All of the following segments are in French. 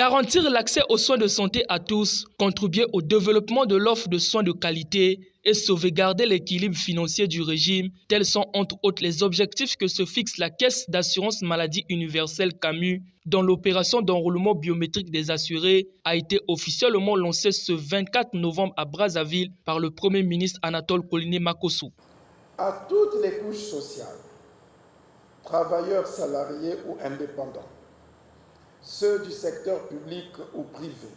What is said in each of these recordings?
Garantir l'accès aux soins de santé à tous, contribuer au développement de l'offre de soins de qualité et sauvegarder l'équilibre financier du régime, tels sont entre autres les objectifs que se fixe la Caisse d'assurance maladie universelle CAMU, dont l'opération d'enrôlement biométrique des assurés a été officiellement lancée ce 24 novembre à Brazzaville par le Premier ministre Anatole Koliné Makossou. À toutes les couches sociales, travailleurs salariés ou indépendants, ceux du secteur public ou privé,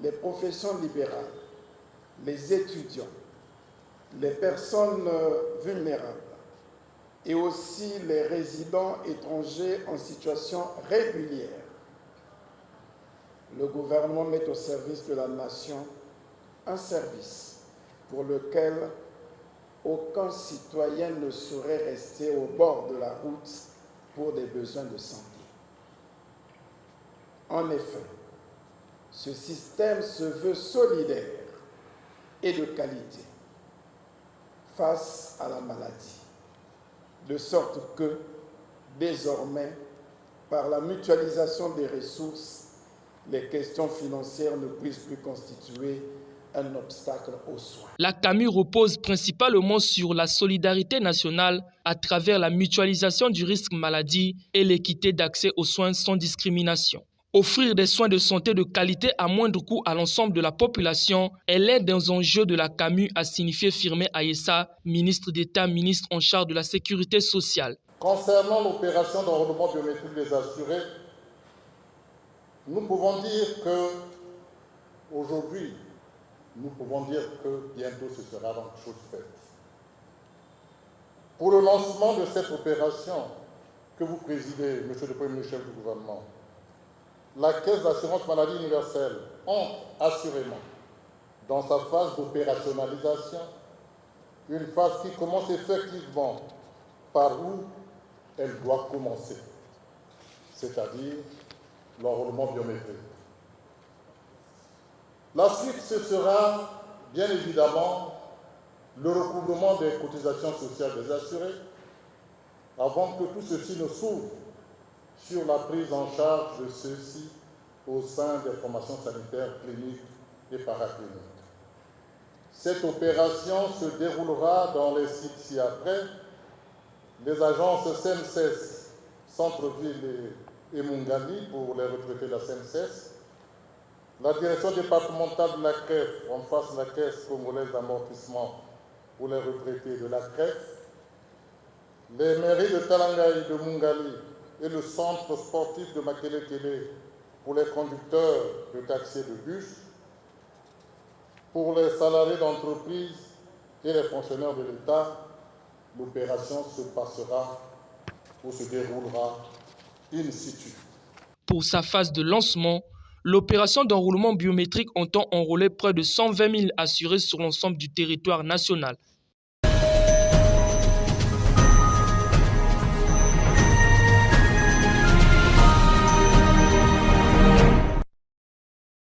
les professions libérales, les étudiants, les personnes vulnérables et aussi les résidents étrangers en situation régulière. Le gouvernement met au service de la nation un service pour lequel aucun citoyen ne saurait rester au bord de la route pour des besoins de santé. En effet, ce système se veut solidaire et de qualité face à la maladie, de sorte que, désormais, par la mutualisation des ressources, les questions financières ne puissent plus constituer un obstacle aux soins. La CAMU repose principalement sur la solidarité nationale à travers la mutualisation du risque maladie et l'équité d'accès aux soins sans discrimination. Offrir des soins de santé de qualité à moindre coût à l'ensemble de la population est l'un des enjeux de la CAMU, a signifié Firmin Ayessa, ministre d'État, ministre en charge de la sécurité sociale. Concernant l'opération d'enrôlement biométrique des assurés, nous pouvons dire que aujourd'hui, nous pouvons dire que bientôt ce sera donc chose faite. Pour le lancement de cette opération que vous présidez, Monsieur le Premier ministre du gouvernement, la Caisse d'assurance maladie universelle entre assurément dans sa phase d'opérationnalisation, une phase qui commence effectivement par où elle doit commencer, c'est-à-dire l'enrôlement biométrique. La suite, ce sera bien évidemment le recouvrement des cotisations sociales des assurés avant que tout ceci ne s'ouvre sur la prise en charge de ceux-ci au sein des formations sanitaires cliniques et paracliniques. Cette opération se déroulera dans les sites ci-après, les agences SENSES, Centre-Ville et Mungali pour les retraités de la SENSES, la direction départementale de la CREF, en face de la Caisse congolaise d'amortissement pour les retraités de la CREF, les mairies de Talanga et de Mungali et le centre sportif de Makelekele pour les conducteurs de taxis et de bus, pour les salariés d'entreprise et les fonctionnaires de l'État, l'opération se passera ou se déroulera in situ. Pour sa phase de lancement, l'opération d'enrôlement biométrique entend enrôler près de 120 000 assurés sur l'ensemble du territoire national.